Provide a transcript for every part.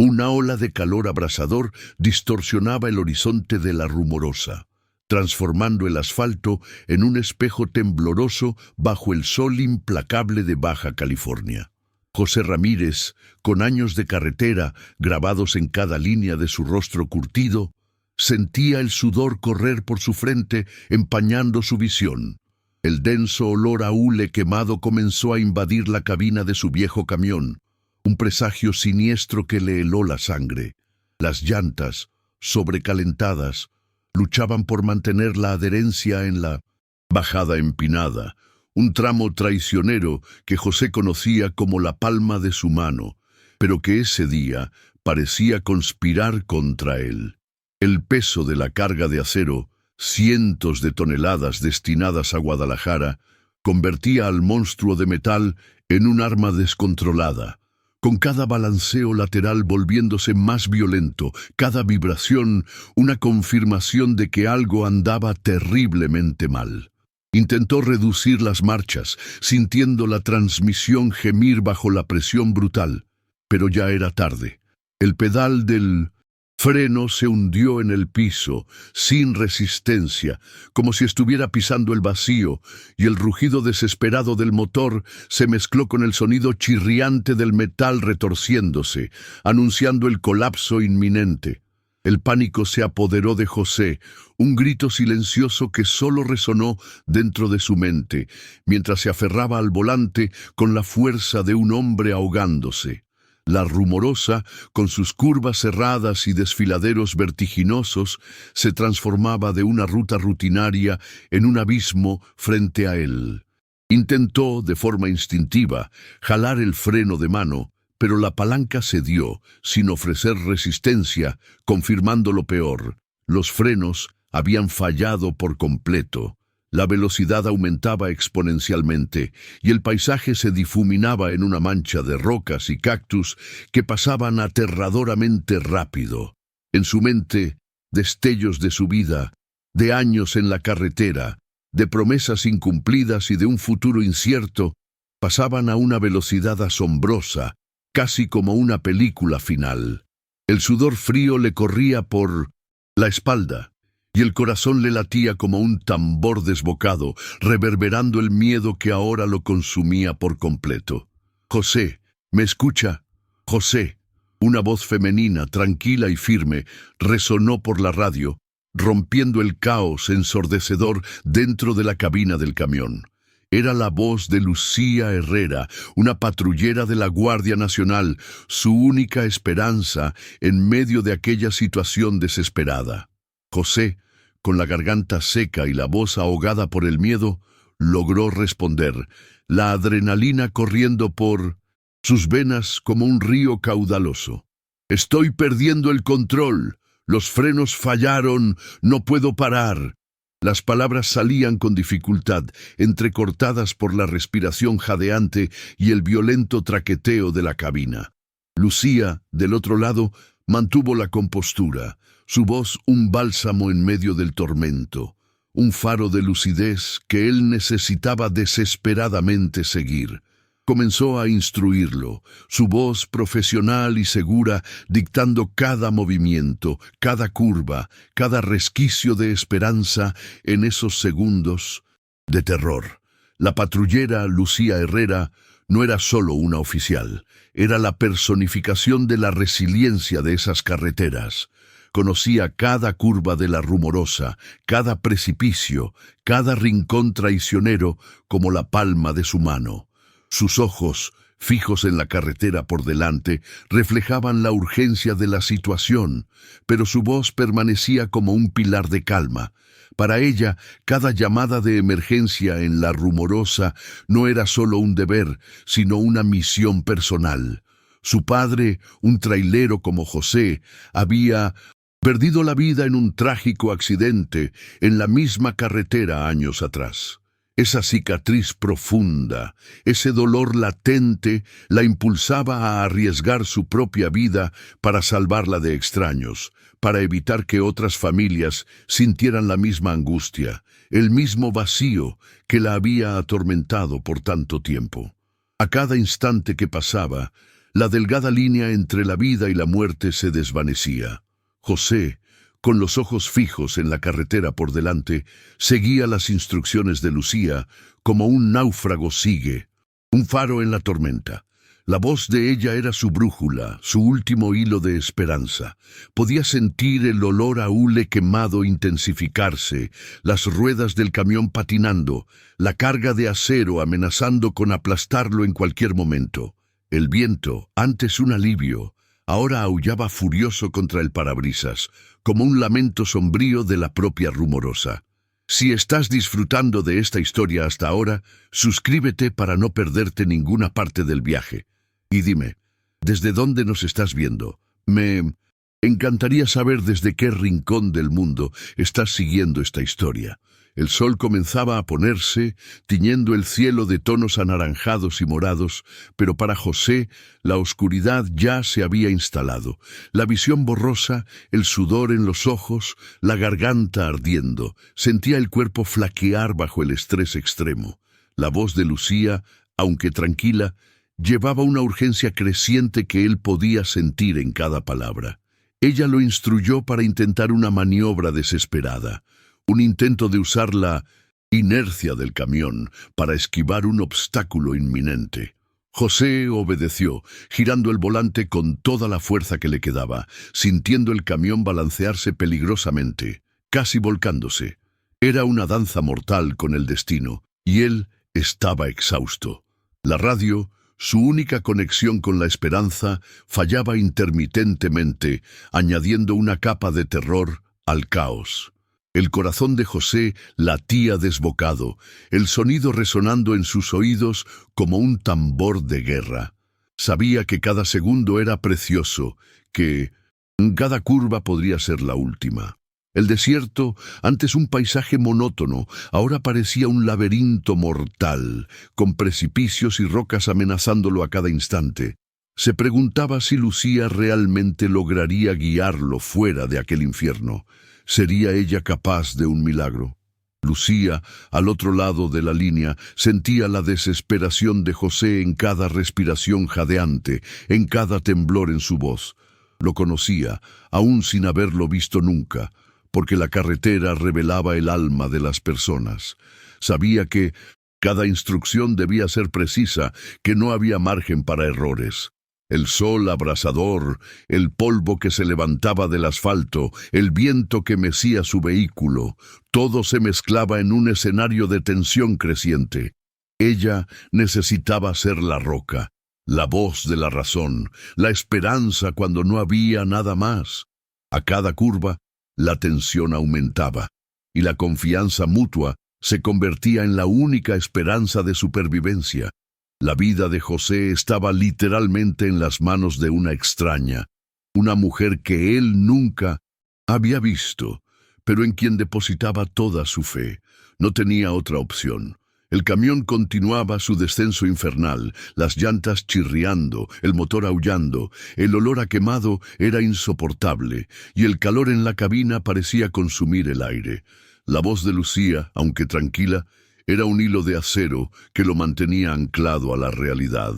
Una ola de calor abrasador distorsionaba el horizonte de la Rumorosa, transformando el asfalto en un espejo tembloroso bajo el sol implacable de Baja California. José Ramírez, con años de carretera grabados en cada línea de su rostro curtido, sentía el sudor correr por su frente, empañando su visión. El denso olor a hule quemado comenzó a invadir la cabina de su viejo camión, un presagio siniestro que le heló la sangre. Las llantas, sobrecalentadas, luchaban por mantener la adherencia en la bajada empinada, un tramo traicionero que José conocía como la palma de su mano, pero que ese día parecía conspirar contra él. El peso de la carga de acero, cientos de toneladas destinadas a Guadalajara, convertía al monstruo de metal en un arma descontrolada, con cada balanceo lateral volviéndose más violento, cada vibración una confirmación de que algo andaba terriblemente mal. Intentó reducir las marchas, sintiendo la transmisión gemir bajo la presión brutal, pero ya era tarde. El pedal del freno se hundió en el piso, sin resistencia, como si estuviera pisando el vacío, y el rugido desesperado del motor se mezcló con el sonido chirriante del metal retorciéndose, anunciando el colapso inminente. El pánico se apoderó de José, un grito silencioso que solo resonó dentro de su mente, mientras se aferraba al volante con la fuerza de un hombre ahogándose. La Rumorosa, con sus curvas cerradas y desfiladeros vertiginosos, se transformaba de una ruta rutinaria en un abismo frente a él. Intentó, de forma instintiva, jalar el freno de mano, pero la palanca cedió, sin ofrecer resistencia, confirmando lo peor. Los frenos habían fallado por completo. La velocidad aumentaba exponencialmente y el paisaje se difuminaba en una mancha de rocas y cactus que pasaban aterradoramente rápido. En su mente, destellos de su vida, de años en la carretera, de promesas incumplidas y de un futuro incierto, pasaban a una velocidad asombrosa, casi como una película final. El sudor frío le corría por la espalda, y el corazón le latía como un tambor desbocado, reverberando el miedo que ahora lo consumía por completo. «José, ¿me escucha? José». Una voz femenina, tranquila y firme, resonó por la radio, rompiendo el caos ensordecedor dentro de la cabina del camión. Era la voz de Lucía Herrera, una patrullera de la Guardia Nacional, su única esperanza en medio de aquella situación desesperada. José, con la garganta seca y la voz ahogada por el miedo, logró responder, la adrenalina corriendo por sus venas como un río caudaloso. «Estoy perdiendo el control. Los frenos fallaron. No puedo parar». Las palabras salían con dificultad, entrecortadas por la respiración jadeante y el violento traqueteo de la cabina. Lucía, del otro lado, mantuvo la compostura, su voz un bálsamo en medio del tormento, un faro de lucidez que él necesitaba desesperadamente seguir. Comenzó a instruirlo, su voz profesional y segura dictando cada movimiento, cada curva, cada resquicio de esperanza en esos segundos de terror. La patrullera Lucía Herrera no era solo una oficial, era la personificación de la resiliencia de esas carreteras. Conocía cada curva de la Rumorosa, cada precipicio, cada rincón traicionero como la palma de su mano. Sus ojos, fijos en la carretera por delante, reflejaban la urgencia de la situación, pero su voz permanecía como un pilar de calma. Para ella, cada llamada de emergencia en la Rumorosa no era solo un deber, sino una misión personal. Su padre, un trailero como José, había perdido la vida en un trágico accidente en la misma carretera años atrás. Esa cicatriz profunda, ese dolor latente, la impulsaba a arriesgar su propia vida para salvarla de extraños, para evitar que otras familias sintieran la misma angustia, el mismo vacío que la había atormentado por tanto tiempo. A cada instante que pasaba, La delgada línea entre la vida y la muerte se desvanecía. José, con los ojos fijos en la carretera por delante, seguía las instrucciones de Lucía como un náufrago sigue, un faro en la tormenta. La voz de ella era su brújula, su último hilo de esperanza. Podía sentir el olor a hule quemado intensificarse, las ruedas del camión patinando, la carga de acero amenazando con aplastarlo en cualquier momento. El viento, antes un alivio, ahora aullaba furioso contra el parabrisas, como un lamento sombrío de la propia Rumorosa. Si estás disfrutando de esta historia hasta ahora, suscríbete para no perderte ninguna parte del viaje. Y dime, ¿desde dónde nos estás viendo? Me encantaría saber desde qué rincón del mundo estás siguiendo esta historia. El sol comenzaba a ponerse, tiñendo el cielo de tonos anaranjados y morados, pero para José la oscuridad ya se había instalado. La visión borrosa, el sudor en los ojos, la garganta ardiendo. Sentía el cuerpo flaquear bajo el estrés extremo. La voz de Lucía, aunque tranquila, llevaba una urgencia creciente que él podía sentir en cada palabra. Ella lo instruyó para intentar una maniobra desesperada. Un intento de usar la inercia del camión para esquivar un obstáculo inminente. José obedeció, girando el volante con toda la fuerza que le quedaba, sintiendo el camión balancearse peligrosamente, casi volcándose. Era una danza mortal con el destino, y él estaba exhausto. La radio, su única conexión con la esperanza, fallaba intermitentemente, añadiendo una capa de terror al caos. El corazón de José latía desbocado, el sonido resonando en sus oídos como un tambor de guerra. Sabía que cada segundo era precioso, que cada curva podría ser la última. El desierto, antes un paisaje monótono, ahora parecía un laberinto mortal, con precipicios y rocas amenazándolo a cada instante. Se preguntaba si Lucía realmente lograría guiarlo fuera de aquel infierno. ¿Sería ella capaz de un milagro? Lucía, al otro lado de la línea, sentía la desesperación de José en cada respiración jadeante, en cada temblor en su voz. Lo conocía, aún sin haberlo visto nunca, porque la carretera revelaba el alma de las personas. Sabía que cada instrucción debía ser precisa, que no había margen para errores. El sol abrasador, el polvo que se levantaba del asfalto, el viento que mecía su vehículo, todo se mezclaba en un escenario de tensión creciente. Ella necesitaba ser la roca, la voz de la razón, la esperanza cuando no había nada más. A cada curva, la tensión aumentaba, y la confianza mutua se convertía en la única esperanza de supervivencia. La vida de José estaba literalmente en las manos de una extraña, una mujer que él nunca había visto, pero en quien depositaba toda su fe. No tenía otra opción. El camión continuaba su descenso infernal, las llantas chirriando, el motor aullando, el olor a quemado era insoportable, y el calor en la cabina parecía consumir el aire. La voz de Lucía, aunque tranquila, era un hilo de acero que lo mantenía anclado a la realidad.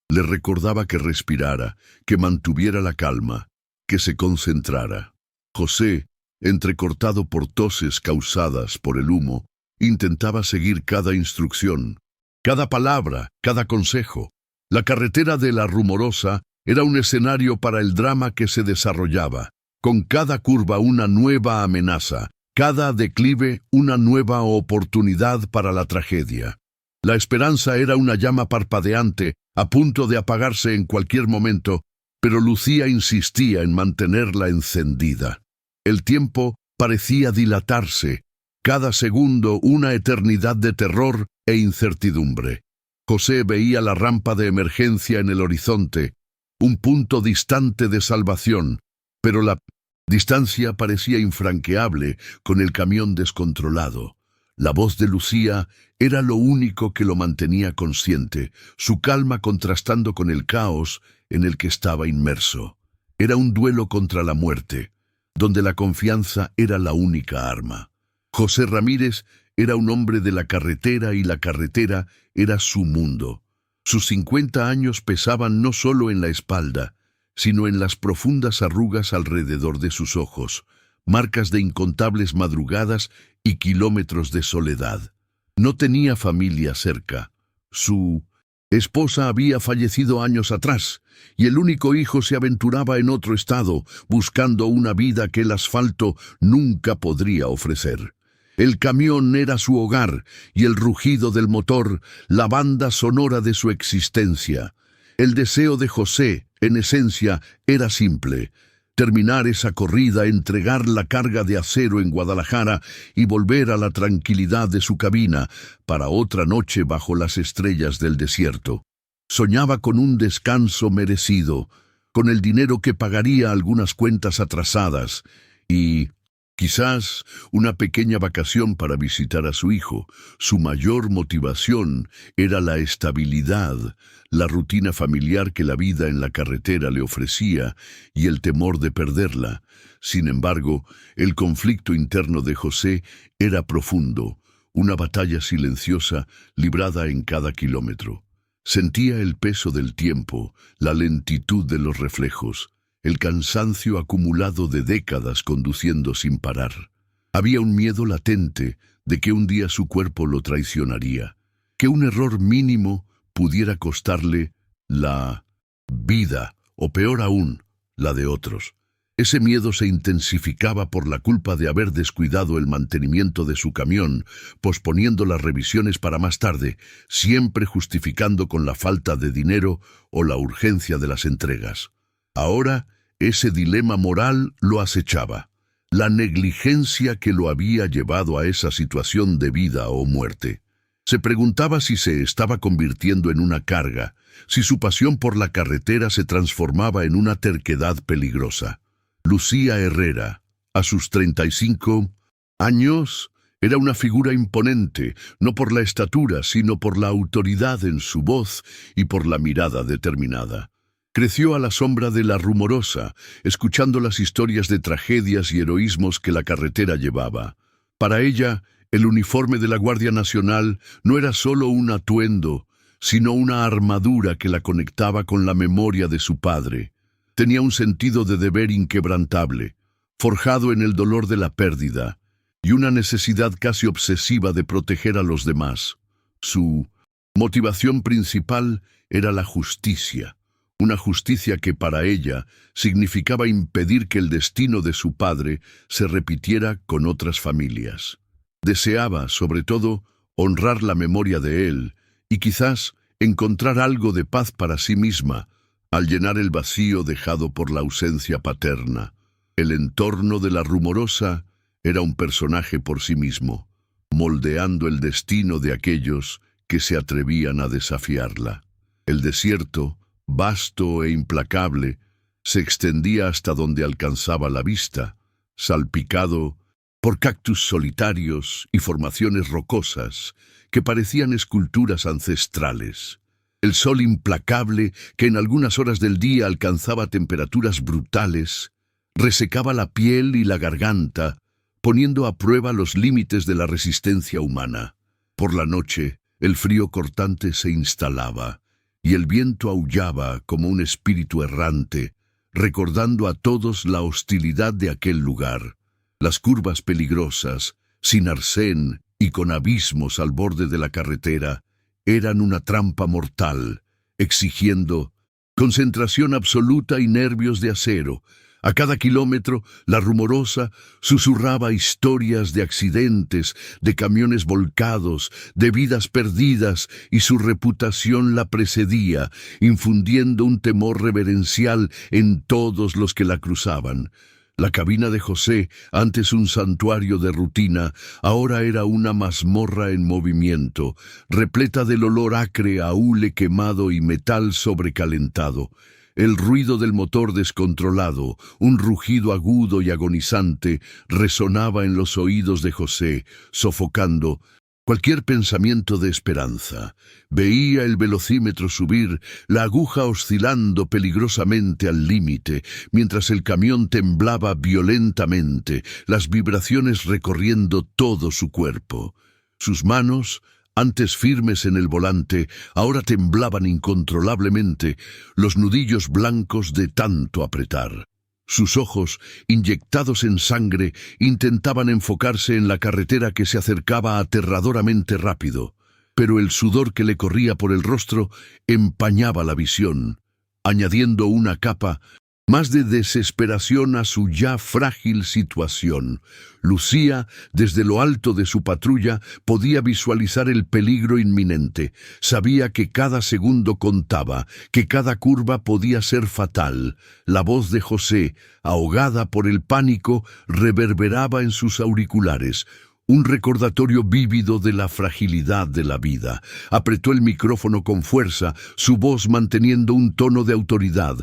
Le recordaba que respirara, que mantuviera la calma, que se concentrara. José, entrecortado por toses causadas por el humo, intentaba seguir cada instrucción, cada palabra, cada consejo. La carretera de la Rumorosa era un escenario para el drama que se desarrollaba, con cada curva una nueva amenaza, cada declive una nueva oportunidad para la tragedia. La esperanza era una llama parpadeante, a punto de apagarse en cualquier momento, pero Lucía insistía en mantenerla encendida. El tiempo parecía dilatarse, cada segundo una eternidad de terror e incertidumbre. José veía la rampa de emergencia en el horizonte, un punto distante de salvación, pero la distancia parecía infranqueable con el camión descontrolado. La voz de Lucía era lo único que lo mantenía consciente, su calma contrastando con el caos en el que estaba inmerso. Era un duelo contra la muerte, donde la confianza era la única arma. José Ramírez era un hombre de la carretera y la carretera era su mundo. Sus 50 años pesaban no solo en la espalda, sino en las profundas arrugas alrededor de sus ojos, marcas de incontables madrugadas y kilómetros de soledad. No tenía familia cerca. Su esposa había fallecido años atrás, y el único hijo se aventuraba en otro estado, buscando una vida que el asfalto nunca podría ofrecer. El camión era su hogar, y el rugido del motor, la banda sonora de su existencia. El deseo de José, en esencia, era simple: terminar esa corrida, entregar la carga de acero en Guadalajara y volver a la tranquilidad de su cabina para otra noche bajo las estrellas del desierto. Soñaba con un descanso merecido, con el dinero que pagaría algunas cuentas atrasadas y quizás una pequeña vacación para visitar a su hijo. Su mayor motivación era la estabilidad, la rutina familiar que la vida en la carretera le ofrecía y el temor de perderla. Sin embargo, el conflicto interno de José era profundo, una batalla silenciosa librada en cada kilómetro. Sentía el peso del tiempo, la lentitud de los reflejos, el cansancio acumulado de décadas conduciendo sin parar. Había un miedo latente de que un día su cuerpo lo traicionaría, que un error mínimo pudiera costarle la vida, o peor aún, la de otros. Ese miedo se intensificaba por la culpa de haber descuidado el mantenimiento de su camión, posponiendo las revisiones para más tarde, siempre justificando con la falta de dinero o la urgencia de las entregas. Ahora, ese dilema moral lo acechaba, la negligencia que lo había llevado a esa situación de vida o muerte. Se preguntaba si se estaba convirtiendo en una carga, si su pasión por la carretera se transformaba en una terquedad peligrosa. Lucía Herrera, a sus 35 años, era una figura imponente, no por la estatura, sino por la autoridad en su voz y por la mirada determinada. Creció a la sombra de La Rumorosa, escuchando las historias de tragedias y heroísmos que la carretera llevaba. Para ella, el uniforme de la Guardia Nacional no era solo un atuendo, sino una armadura que la conectaba con la memoria de su padre. Tenía un sentido de deber inquebrantable, forjado en el dolor de la pérdida, y una necesidad casi obsesiva de proteger a los demás. Su motivación principal era la justicia. Una justicia que para ella significaba impedir que el destino de su padre se repitiera con otras familias. Deseaba, sobre todo, honrar la memoria de él y quizás encontrar algo de paz para sí misma al llenar el vacío dejado por la ausencia paterna. El entorno de La Rumorosa era un personaje por sí mismo, moldeando el destino de aquellos que se atrevían a desafiarla. El desierto, vasto e implacable, se extendía hasta donde alcanzaba la vista, salpicado por cactus solitarios y formaciones rocosas que parecían esculturas ancestrales. El sol implacable, que en algunas horas del día alcanzaba temperaturas brutales, resecaba la piel y la garganta, poniendo a prueba los límites de la resistencia humana. Por la noche, el frío cortante se instalaba, y el viento aullaba como un espíritu errante, recordando a todos la hostilidad de aquel lugar. Las curvas peligrosas, sin arcén y con abismos al borde de la carretera, eran una trampa mortal, exigiendo concentración absoluta y nervios de acero. A cada kilómetro, La Rumorosa susurraba historias de accidentes, de camiones volcados, de vidas perdidas, y su reputación la precedía, infundiendo un temor reverencial en todos los que la cruzaban. La cabina de José, antes un santuario de rutina, ahora era una mazmorra en movimiento, repleta del olor acre a hule quemado y metal sobrecalentado. El ruido del motor descontrolado, un rugido agudo y agonizante, resonaba en los oídos de José, sofocando cualquier pensamiento de esperanza. Veía el velocímetro subir, la aguja oscilando peligrosamente al límite, mientras el camión temblaba violentamente, las vibraciones recorriendo todo su cuerpo. Sus manos, Antes firmes en el volante, ahora temblaban incontrolablemente, los nudillos blancos de tanto apretar. Sus ojos, inyectados en sangre, intentaban enfocarse en la carretera que se acercaba aterradoramente rápido, pero el sudor que le corría por el rostro empañaba la visión, añadiendo una capa más de desesperación a su ya frágil situación. Lucía, desde lo alto de su patrulla, podía visualizar el peligro inminente. Sabía que cada segundo contaba, que cada curva podía ser fatal. La voz de José, ahogada por el pánico, reverberaba en sus auriculares. Un recordatorio vívido de la fragilidad de la vida. Apretó el micrófono con fuerza, su voz manteniendo un tono de autoridad,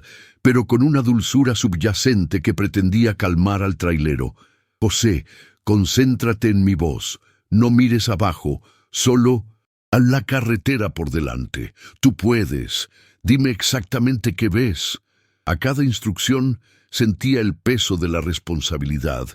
pero con una dulzura subyacente que pretendía calmar al trailero. José, concéntrate en mi voz. No mires abajo, solo a la carretera por delante. Tú puedes. Dime exactamente qué ves. A cada instrucción sentía el peso de la responsabilidad.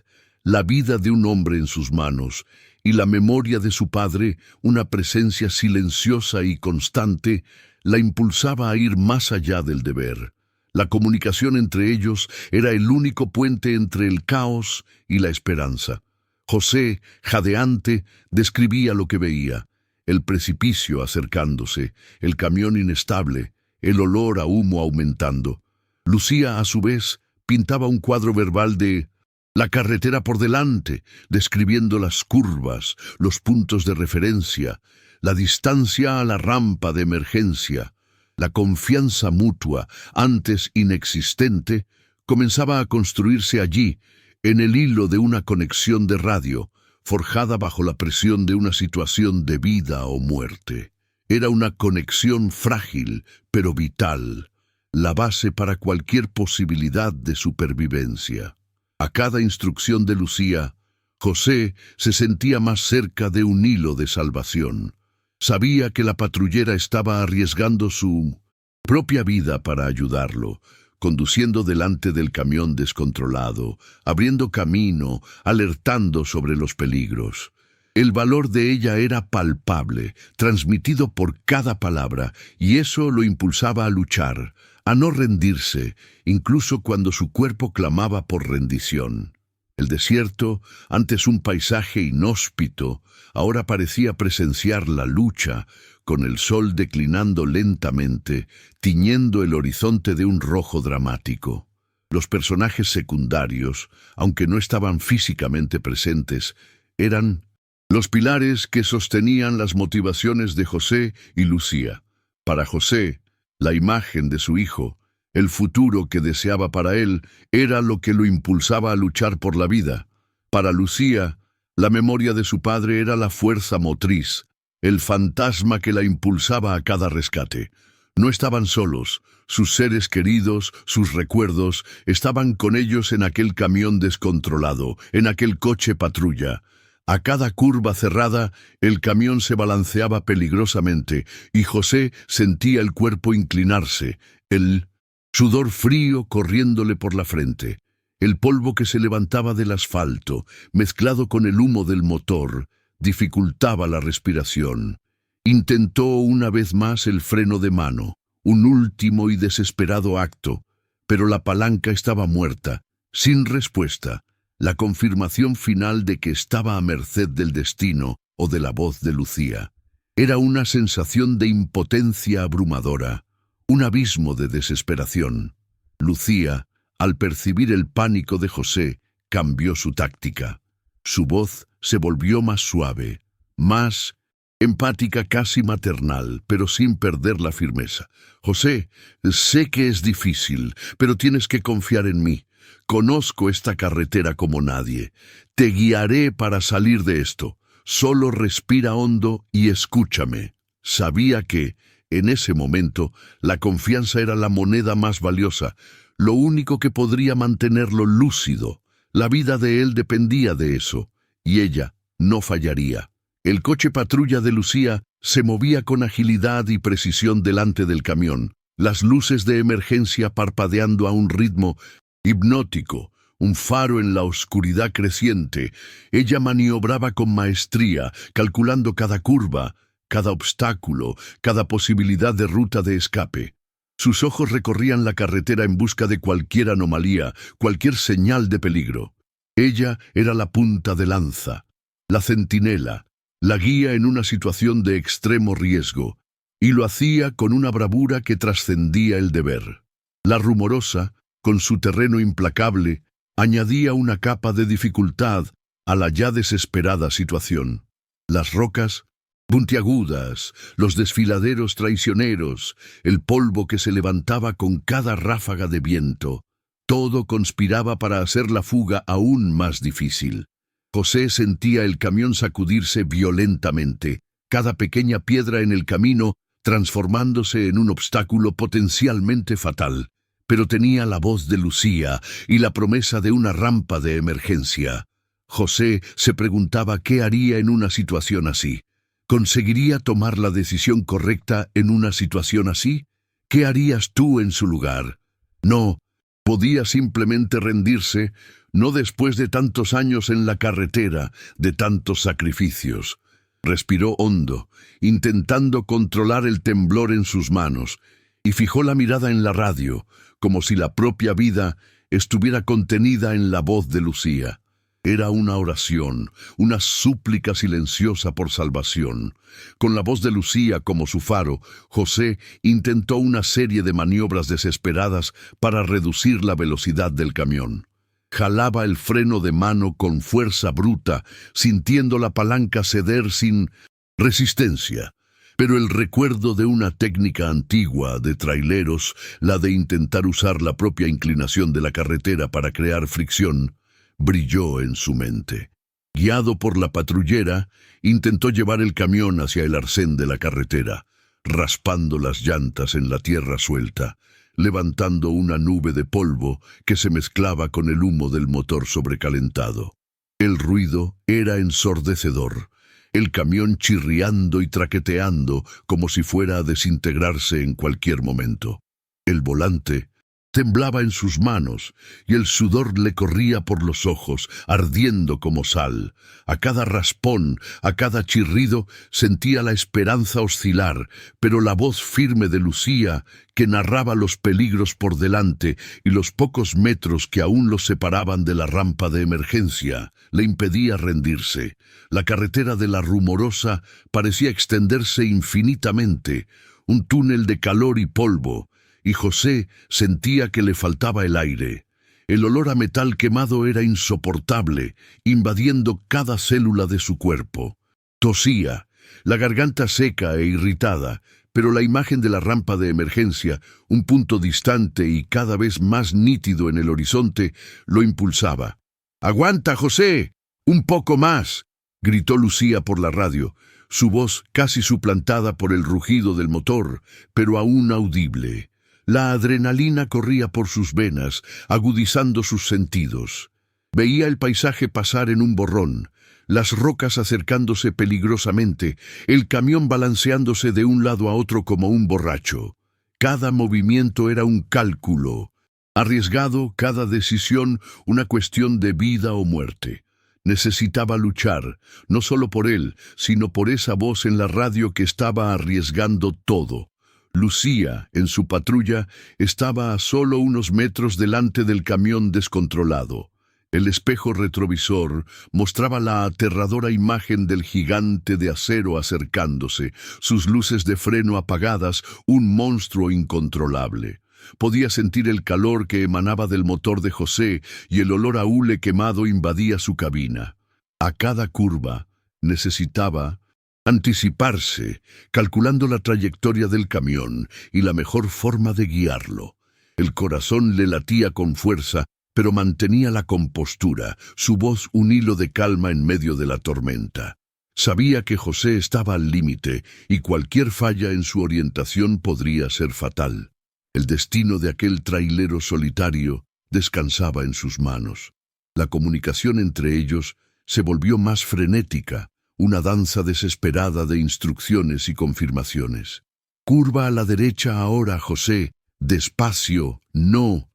La vida de un hombre en sus manos, y la memoria de su padre, una presencia silenciosa y constante, la impulsaba a ir más allá del deber. La comunicación entre ellos era el único puente entre el caos y la esperanza. José, jadeante, describía lo que veía: el precipicio acercándose, el camión inestable, el olor a humo aumentando. Lucía, a su vez, pintaba un cuadro verbal de la carretera por delante, describiendo las curvas, los puntos de referencia, la distancia a la rampa de emergencia. La confianza mutua, antes inexistente, comenzaba a construirse allí, en el hilo de una conexión de radio, forjada bajo la presión de una situación de vida o muerte. Era una conexión frágil, pero vital, la base para cualquier posibilidad de supervivencia. A cada instrucción de Lucía, José se sentía más cerca de un hilo de salvación. Sabía que la patrullera estaba arriesgando su propia vida para ayudarlo, conduciendo delante del camión descontrolado, abriendo camino, alertando sobre los peligros. El valor de ella era palpable, transmitido por cada palabra, y eso lo impulsaba a luchar, a no rendirse, incluso cuando su cuerpo clamaba por rendición. El desierto, antes un paisaje inhóspito, ahora parecía presenciar la lucha, con el sol declinando lentamente, tiñendo el horizonte de un rojo dramático. Los personajes secundarios, aunque no estaban físicamente presentes, eran los pilares que sostenían las motivaciones de José y Lucía. Para José, la imagen de su hijo, el futuro que deseaba para él, era lo que lo impulsaba a luchar por la vida. Para Lucía, la memoria de su padre era la fuerza motriz, el fantasma que la impulsaba a cada rescate. No estaban solos, sus seres queridos, sus recuerdos, estaban con ellos en aquel camión descontrolado, en aquel coche patrulla. A cada curva cerrada, el camión se balanceaba peligrosamente, y José sentía el cuerpo inclinarse, el sudor frío corriéndole por la frente, el polvo que se levantaba del asfalto, mezclado con el humo del motor, dificultaba la respiración. Intentó una vez más el freno de mano, un último y desesperado acto, pero la palanca estaba muerta, sin respuesta, la confirmación final de que estaba a merced del destino o de la voz de Lucía. Era una sensación de impotencia abrumadora, un abismo de desesperación. Lucía, al percibir el pánico de José, cambió su táctica. Su voz se volvió más suave, más empática, casi maternal, pero sin perder la firmeza. José, sé que es difícil, pero tienes que confiar en mí. Conozco esta carretera como nadie. Te guiaré para salir de esto. Solo respira hondo y escúchame. Sabía que, en ese momento, la confianza era la moneda más valiosa, lo único que podría mantenerlo lúcido. La vida de él dependía de eso, y ella no fallaría. El coche patrulla de Lucía se movía con agilidad y precisión delante del camión, las luces de emergencia parpadeando a un ritmo hipnótico, un faro en la oscuridad creciente. Ella maniobraba con maestría, calculando cada curva, cada obstáculo, cada posibilidad de ruta de escape. Sus ojos recorrían la carretera en busca de cualquier anomalía, cualquier señal de peligro. Ella era la punta de lanza, la centinela, la guía en una situación de extremo riesgo, y lo hacía con una bravura que trascendía el deber. La Rumorosa, con su terreno implacable, añadía una capa de dificultad a la ya desesperada situación. Las rocas, puntiagudas, los desfiladeros traicioneros, el polvo que se levantaba con cada ráfaga de viento, todo conspiraba para hacer la fuga aún más difícil. José sentía el camión sacudirse violentamente, cada pequeña piedra en el camino transformándose en un obstáculo potencialmente fatal. Pero tenía la voz de Lucía y la promesa de una rampa de emergencia. José se preguntaba qué haría en una situación así. ¿Conseguiría tomar la decisión correcta en una situación así? ¿Qué harías tú en su lugar? No, podía simplemente rendirse, no después de tantos años en la carretera, de tantos sacrificios. Respiró hondo, intentando controlar el temblor en sus manos, y fijó la mirada en la radio, como si la propia vida estuviera contenida en la voz de Lucía. Era una oración, una súplica silenciosa por salvación. Con la voz de Lucía como su faro, José intentó una serie de maniobras desesperadas para reducir la velocidad del camión. Jalaba el freno de mano con fuerza bruta, sintiendo la palanca ceder sin resistencia. Pero el recuerdo de una técnica antigua de traileros, la de intentar usar la propia inclinación de la carretera para crear fricción, brilló en su mente. Guiado por la patrullera, intentó llevar el camión hacia el arcén de la carretera, raspando las llantas en la tierra suelta, levantando una nube de polvo que se mezclaba con el humo del motor sobrecalentado. El ruido era ensordecedor, el camión chirriando y traqueteando como si fuera a desintegrarse en cualquier momento. El volante temblaba en sus manos y el sudor le corría por los ojos, ardiendo como sal. A cada raspón, a cada chirrido, sentía la esperanza oscilar, pero la voz firme de Lucía, que narraba los peligros por delante y los pocos metros que aún los separaban de la rampa de emergencia, le impedía rendirse. La carretera de la Rumorosa parecía extenderse infinitamente, un túnel de calor y polvo, y José sentía que le faltaba el aire. El olor a metal quemado era insoportable, invadiendo cada célula de su cuerpo. Tosía, la garganta seca e irritada, pero la imagen de la rampa de emergencia, un punto distante y cada vez más nítido en el horizonte, lo impulsaba. «¡Aguanta, José! ¡Un poco más!», gritó Lucía por la radio, su voz casi suplantada por el rugido del motor, pero aún audible. La adrenalina corría por sus venas, agudizando sus sentidos. Veía el paisaje pasar en un borrón, las rocas acercándose peligrosamente, el camión balanceándose de un lado a otro como un borracho. Cada movimiento era un cálculo. Arriesgado, cada decisión una cuestión de vida o muerte. Necesitaba luchar, no solo por él, sino por esa voz en la radio que estaba arriesgando todo. Lucía, en su patrulla, estaba a solo unos metros delante del camión descontrolado. El espejo retrovisor mostraba la aterradora imagen del gigante de acero acercándose, sus luces de freno apagadas, un monstruo incontrolable. Podía sentir el calor que emanaba del motor de José y el olor a hule quemado invadía su cabina. A cada curva necesitaba anticiparse, calculando la trayectoria del camión y la mejor forma de guiarlo. El corazón le latía con fuerza, pero mantenía la compostura, su voz un hilo de calma en medio de la tormenta. Sabía que José estaba al límite y cualquier falla en su orientación podría ser fatal. El destino de aquel trailero solitario descansaba en sus manos. La comunicación entre ellos se volvió más frenética, una danza desesperada de instrucciones y confirmaciones. «Curva a la derecha ahora, José. Despacio. No.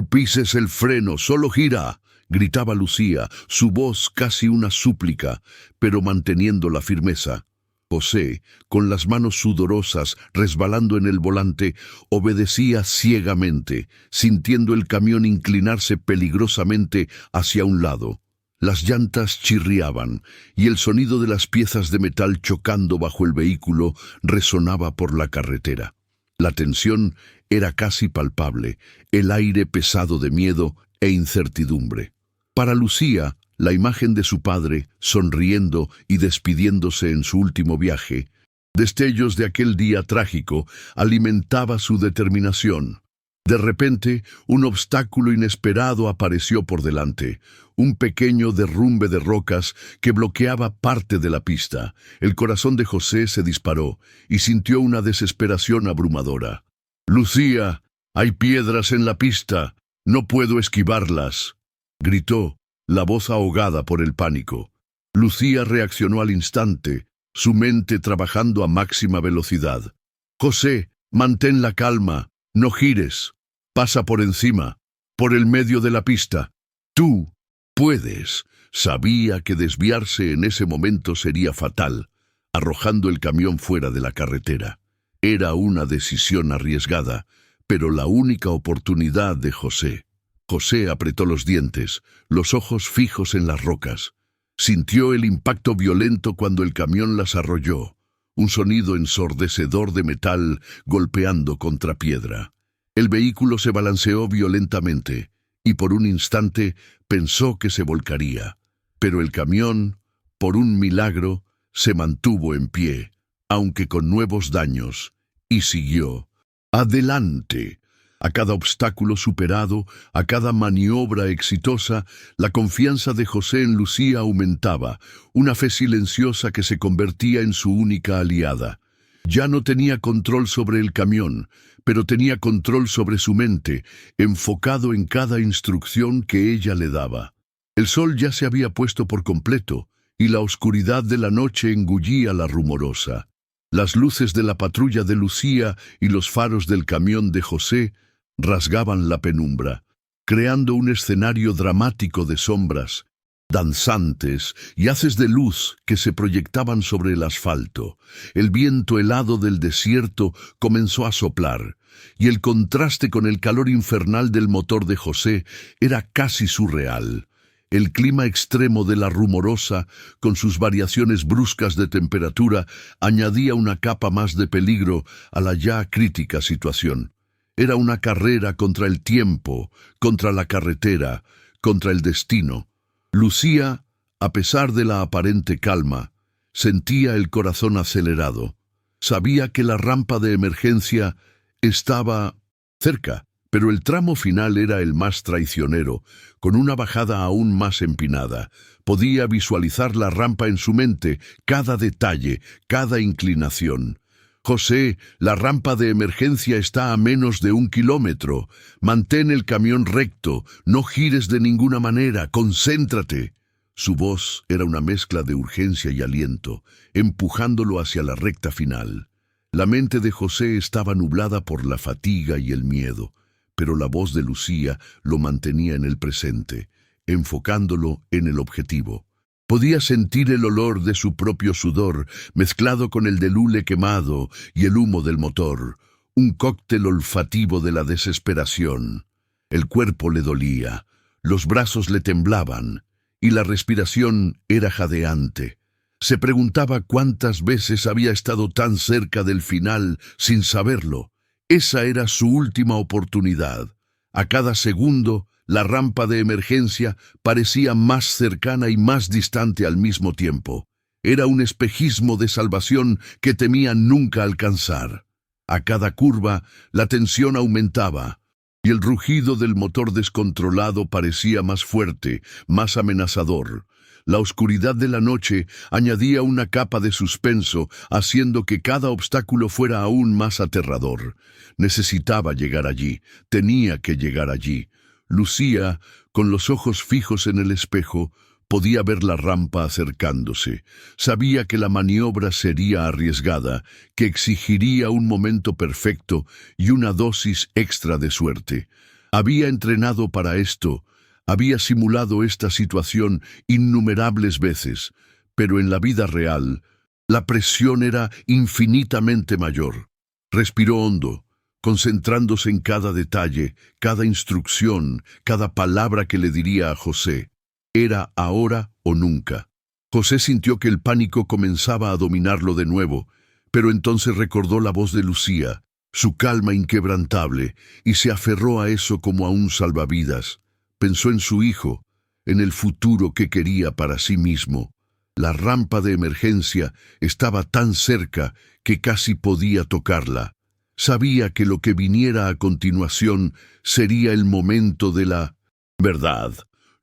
Pises el freno. Solo gira», gritaba Lucía, su voz casi una súplica, pero manteniendo la firmeza. José, con las manos sudorosas resbalando en el volante, obedecía ciegamente, sintiendo el camión inclinarse peligrosamente hacia un lado. Las llantas chirriaban y el sonido de las piezas de metal chocando bajo el vehículo resonaba por la carretera. La tensión era casi palpable, el aire pesado de miedo e incertidumbre. Para Lucía, la imagen de su padre, sonriendo y despidiéndose en su último viaje, destellos de aquel día trágico, alimentaba su determinación. De repente, un obstáculo inesperado apareció por delante, un pequeño derrumbe de rocas que bloqueaba parte de la pista. El corazón de José se disparó y sintió una desesperación abrumadora. «Lucía, hay piedras en la pista, no puedo esquivarlas», gritó, la voz ahogada por el pánico. Lucía reaccionó al instante, su mente trabajando a máxima velocidad. «José, mantén la calma, no gires, pasa por encima, por el medio de la pista. Tú puedes». Sabía que desviarse en ese momento sería fatal, arrojando el camión fuera de la carretera. Era una decisión arriesgada, pero la única oportunidad de José. José apretó los dientes, los ojos fijos en las rocas. Sintió el impacto violento cuando el camión las arrolló, un sonido ensordecedor de metal golpeando contra piedra. El vehículo se balanceó violentamente, y por un instante pensó que se volcaría. Pero el camión, por un milagro, se mantuvo en pie, aunque con nuevos daños, y siguió. Adelante. A cada obstáculo superado, a cada maniobra exitosa, la confianza de José en Lucía aumentaba, una fe silenciosa que se convertía en su única aliada. Ya no tenía control sobre el camión, pero tenía control sobre su mente, enfocado en cada instrucción que ella le daba. El sol ya se había puesto por completo, y la oscuridad de la noche engullía la rumorosa. Las luces de la patrulla de Lucía y los faros del camión de José rasgaban la penumbra, creando un escenario dramático de sombras, danzantes y haces de luz que se proyectaban sobre el asfalto. El viento helado del desierto comenzó a soplar, y el contraste con el calor infernal del motor de José era casi surreal. El clima extremo de la rumorosa, con sus variaciones bruscas de temperatura, añadía una capa más de peligro a la ya crítica situación. Era una carrera contra el tiempo, contra la carretera, contra el destino. Lucía, a pesar de la aparente calma, sentía el corazón acelerado. Sabía que la rampa de emergencia estaba cerca, pero el tramo final era el más traicionero, con una bajada aún más empinada. Podía visualizar la rampa en su mente, cada detalle, cada inclinación. «José, la rampa de emergencia está a menos de 1 kilómetro. Mantén el camión recto, no gires de ninguna manera, concéntrate». Su voz era una mezcla de urgencia y aliento, empujándolo hacia la recta final. La mente de José estaba nublada por la fatiga y el miedo, pero la voz de Lucía lo mantenía en el presente, enfocándolo en el objetivo. Podía sentir el olor de su propio sudor, mezclado con el del hule quemado y el humo del motor, un cóctel olfativo de la desesperación. El cuerpo le dolía, los brazos le temblaban, y la respiración era jadeante. Se preguntaba cuántas veces había estado tan cerca del final sin saberlo. Esa era su última oportunidad. A cada segundo, la rampa de emergencia parecía más cercana y más distante al mismo tiempo. Era un espejismo de salvación que temía nunca alcanzar. A cada curva, la tensión aumentaba, y el rugido del motor descontrolado parecía más fuerte, más amenazador. La oscuridad de la noche añadía una capa de suspenso, haciendo que cada obstáculo fuera aún más aterrador. Necesitaba llegar allí, tenía que llegar allí. Lucía, con los ojos fijos en el espejo, podía ver la rampa acercándose. Sabía que la maniobra sería arriesgada, que exigiría un momento perfecto y una dosis extra de suerte. Había entrenado para esto, había simulado esta situación innumerables veces, pero en la vida real La presión era infinitamente mayor. Respiró hondo, concentrándose en cada detalle, cada instrucción, cada palabra que le diría a José. Era ahora o nunca. José sintió que el pánico comenzaba a dominarlo de nuevo, pero entonces recordó la voz de Lucía, su calma inquebrantable, y se aferró a eso como a un salvavidas. Pensó en su hijo, en el futuro que quería para sí mismo. La rampa de emergencia estaba tan cerca que casi podía tocarla. Sabía que lo que viniera a continuación sería el momento de la verdad.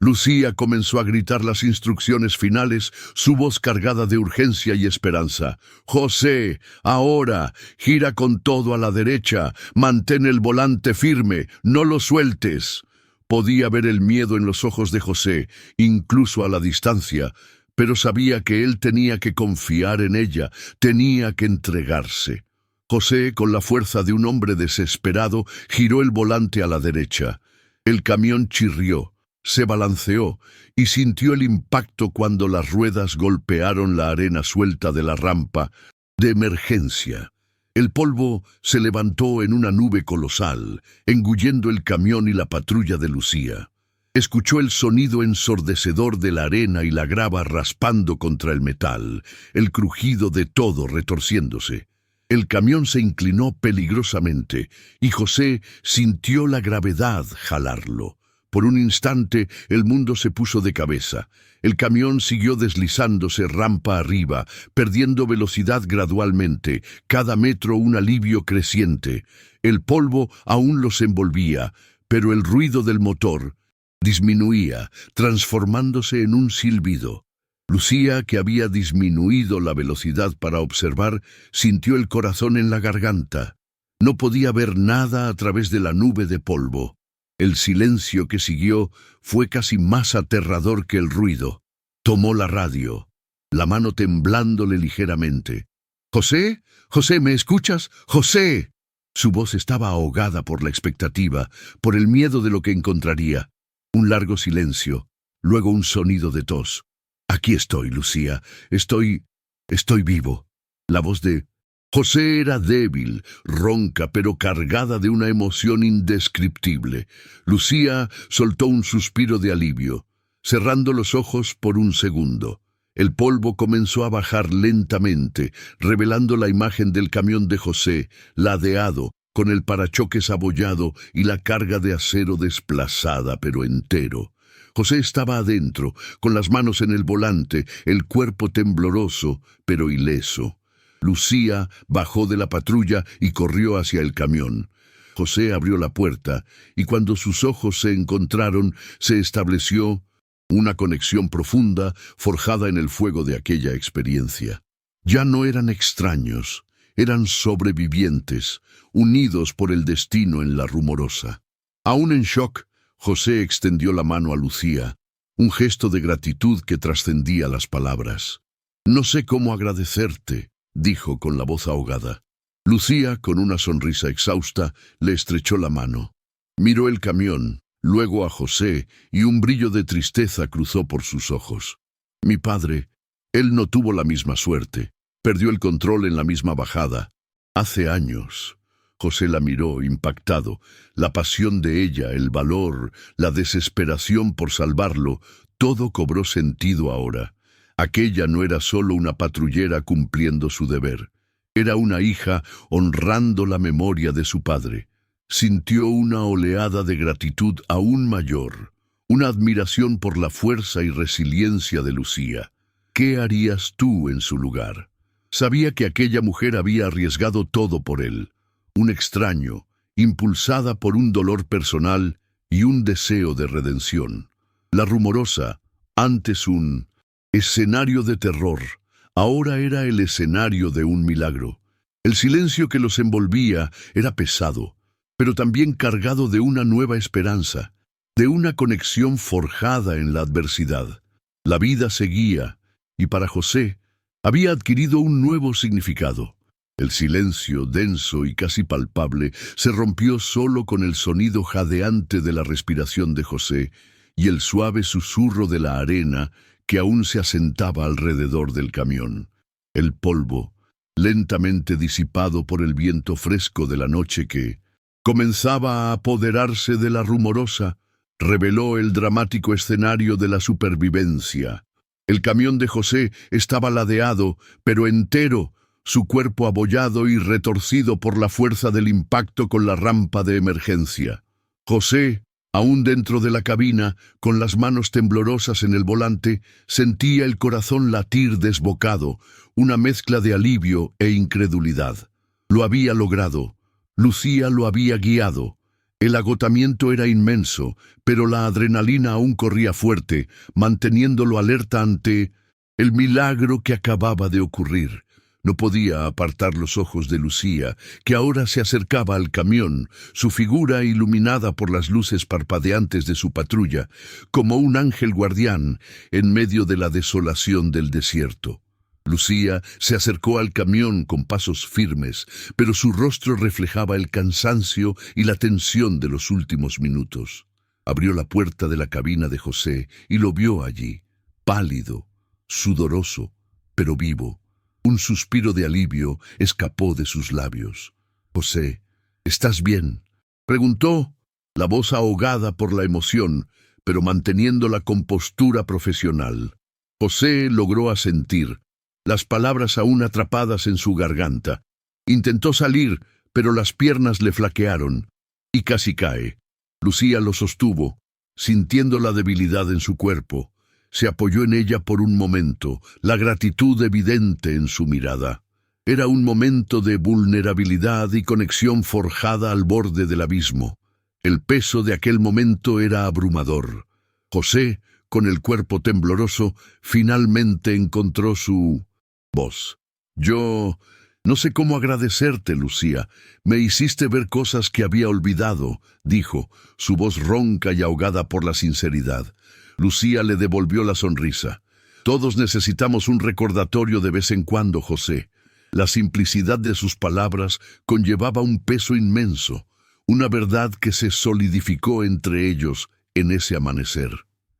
Lucía comenzó a gritar las instrucciones finales, su voz cargada de urgencia y esperanza. «José, ahora, gira con todo a la derecha, mantén el volante firme, no lo sueltes». Podía ver el miedo en los ojos de José, incluso a la distancia, pero sabía que él tenía que confiar en ella, tenía que entregarse. José, con la fuerza de un hombre desesperado, giró el volante a la derecha. El camión chirrió, se balanceó y sintió el impacto cuando las ruedas golpearon la arena suelta de la rampa de emergencia. El polvo se levantó en una nube colosal, engullendo el camión y la patrulla de Lucía. Escuchó el sonido ensordecedor de la arena y la grava raspando contra el metal, el crujido de todo retorciéndose. El camión se inclinó peligrosamente y José sintió la gravedad jalarlo. Por un instante el mundo se puso de cabeza. El camión siguió deslizándose rampa arriba, perdiendo velocidad gradualmente, cada metro un alivio creciente. El polvo aún los envolvía, pero el ruido del motor disminuía, transformándose en un silbido. Lucía, que había disminuido la velocidad para observar, sintió el corazón en la garganta. No podía ver nada a través de la nube de polvo. El silencio que siguió fue casi más aterrador que el ruido. Tomó la radio, la mano temblándole ligeramente. «José, José, ¿me escuchas? ¡José!». Su voz estaba ahogada por la expectativa, por el miedo de lo que encontraría. Un largo silencio, luego un sonido de tos. «Aquí estoy, Lucía. Estoy vivo». La voz de José era débil, ronca, pero cargada de una emoción indescriptible. Lucía soltó un suspiro de alivio, cerrando los ojos por un segundo. El polvo comenzó a bajar lentamente, revelando la imagen del camión de José, ladeado, con el parachoques abollado y la carga de acero desplazada, pero entero. José estaba adentro, con las manos en el volante, el cuerpo tembloroso, pero ileso. Lucía bajó de la patrulla y corrió hacia el camión. José abrió la puerta, y cuando sus ojos se encontraron, se estableció una conexión profunda forjada en el fuego de aquella experiencia. Ya no eran extraños, eran sobrevivientes, unidos por el destino en la rumorosa. Aún en shock, José extendió la mano a Lucía, un gesto de gratitud que trascendía las palabras. «No sé cómo agradecerte», dijo con la voz ahogada. Lucía, con una sonrisa exhausta, le estrechó la mano. Miró el camión, luego a José, y un brillo de tristeza cruzó por sus ojos. «Mi padre, él no tuvo la misma suerte. Perdió el control en la misma bajada. Hace años». José la miró, impactado. La pasión de ella, el valor, la desesperación por salvarlo, todo cobró sentido ahora. Aquella no era solo una patrullera cumpliendo su deber. Era una hija honrando la memoria de su padre. Sintió una oleada de gratitud aún mayor, una admiración por la fuerza y resiliencia de Lucía. ¿Qué harías tú en su lugar? Sabía que aquella mujer había arriesgado todo por él. Un extraño, impulsada por un dolor personal y un deseo de redención. La rumorosa, antes un escenario de terror, ahora era el escenario de un milagro. El silencio que los envolvía era pesado, pero también cargado de una nueva esperanza, de una conexión forjada en la adversidad. La vida seguía, y para José había adquirido un nuevo significado. El silencio, denso y casi palpable, se rompió solo con el sonido jadeante de la respiración de José y el suave susurro de la arena que aún se asentaba alrededor del camión. El polvo, lentamente disipado por el viento fresco de la noche que comenzaba a apoderarse de la rumorosa, reveló el dramático escenario de la supervivencia. El camión de José estaba ladeado, pero entero, su cuerpo abollado y retorcido por la fuerza del impacto con la rampa de emergencia. José, aún dentro de la cabina, con las manos temblorosas en el volante, sentía el corazón latir desbocado, una mezcla de alivio e incredulidad. Lo había logrado. Lucía lo había guiado. El agotamiento era inmenso, pero la adrenalina aún corría fuerte, manteniéndolo alerta ante el milagro que acababa de ocurrir. No podía apartar los ojos de Lucía, que ahora se acercaba al camión, su figura iluminada por las luces parpadeantes de su patrulla, como un ángel guardián en medio de la desolación del desierto. Lucía se acercó al camión con pasos firmes, pero su rostro reflejaba el cansancio y la tensión de los últimos minutos. Abrió la puerta de la cabina de José y lo vio allí, pálido, sudoroso, pero vivo. Un suspiro de alivio escapó de sus labios. «José, ¿estás bien?», preguntó, la voz ahogada por la emoción, pero manteniendo la compostura profesional. José logró asentir, las palabras aún atrapadas en su garganta. Intentó salir, pero las piernas le flaquearon, y casi cae. Lucía lo sostuvo, sintiendo la debilidad en su cuerpo. Se apoyó en ella por un momento, la gratitud evidente en su mirada. Era un momento de vulnerabilidad y conexión forjada al borde del abismo. El peso de aquel momento era abrumador. José, con el cuerpo tembloroso, finalmente encontró su voz. «Yo no sé cómo agradecerte, Lucía. Me hiciste ver cosas que había olvidado», dijo, su voz ronca y ahogada por la sinceridad. Lucía le devolvió la sonrisa. «Todos necesitamos un recordatorio de vez en cuando, José». La simplicidad de sus palabras conllevaba un peso inmenso, una verdad que se solidificó entre ellos en ese amanecer.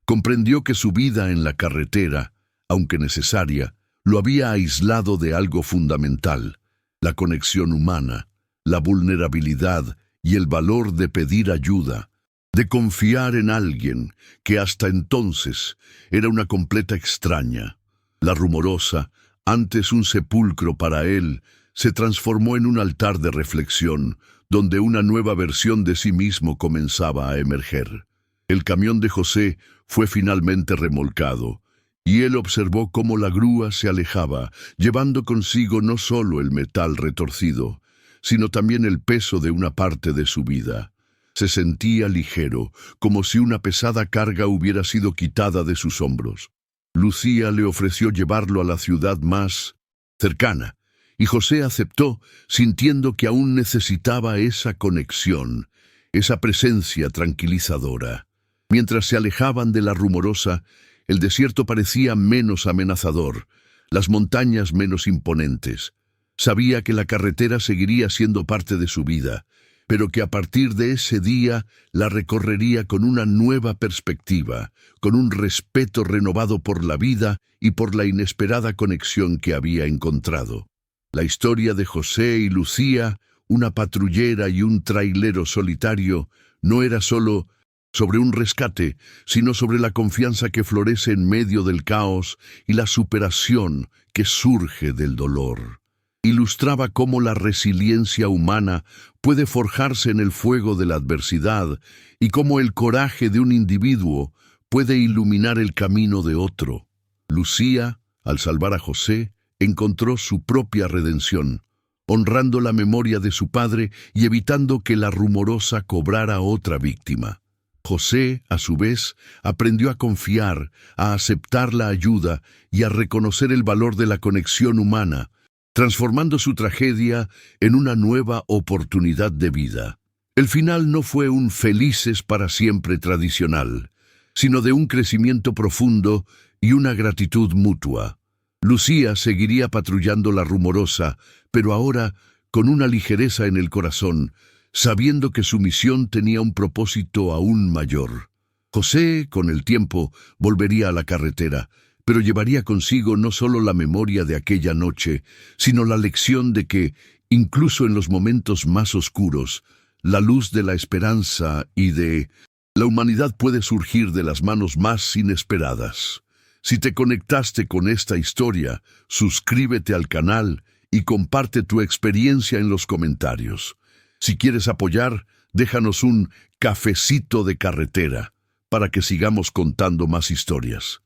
Comprendió que su vida en la carretera, aunque necesaria, lo había aislado de algo fundamental: la conexión humana, la vulnerabilidad y el valor de pedir ayuda, de confiar en alguien que hasta entonces era una completa extraña. La rumorosa, antes un sepulcro para él, se transformó en un altar de reflexión, donde una nueva versión de sí mismo comenzaba a emerger. El camión de José fue finalmente remolcado, y él observó cómo la grúa se alejaba, llevando consigo no solo el metal retorcido, sino también el peso de una parte de su vida. Se sentía ligero, como si una pesada carga hubiera sido quitada de sus hombros. Lucía le ofreció llevarlo a la ciudad más cercana, y José aceptó, sintiendo que aún necesitaba esa conexión, esa presencia tranquilizadora. Mientras se alejaban de la rumorosa, el desierto parecía menos amenazador, las montañas menos imponentes. Sabía que la carretera seguiría siendo parte de su vida, pero que a partir de ese día la recorrería con una nueva perspectiva, con un respeto renovado por la vida y por la inesperada conexión que había encontrado. La historia de José y Lucía, una patrullera y un trailero solitario, no era solo sobre un rescate, sino sobre la confianza que florece en medio del caos y la superación que surge del dolor. Ilustraba cómo la resiliencia humana puede forjarse en el fuego de la adversidad y cómo el coraje de un individuo puede iluminar el camino de otro. Lucía, al salvar a José, encontró su propia redención, honrando la memoria de su padre y evitando que la rumorosa cobrara otra víctima. José, a su vez, aprendió a confiar, a aceptar la ayuda y a reconocer el valor de la conexión humana, transformando su tragedia en una nueva oportunidad de vida. El final no fue un felices para siempre tradicional, sino de un crecimiento profundo y una gratitud mutua. Lucía seguiría patrullando la rumorosa, pero ahora con una ligereza en el corazón, sabiendo que su misión tenía un propósito aún mayor. José, con el tiempo, volvería a la carretera, pero llevaría consigo no solo la memoria de aquella noche, sino la lección de que, incluso en los momentos más oscuros, la luz de la esperanza y de la humanidad puede surgir de las manos más inesperadas. Si te conectaste con esta historia, suscríbete al canal y comparte tu experiencia en los comentarios. Si quieres apoyar, déjanos un cafecito de carretera para que sigamos contando más historias.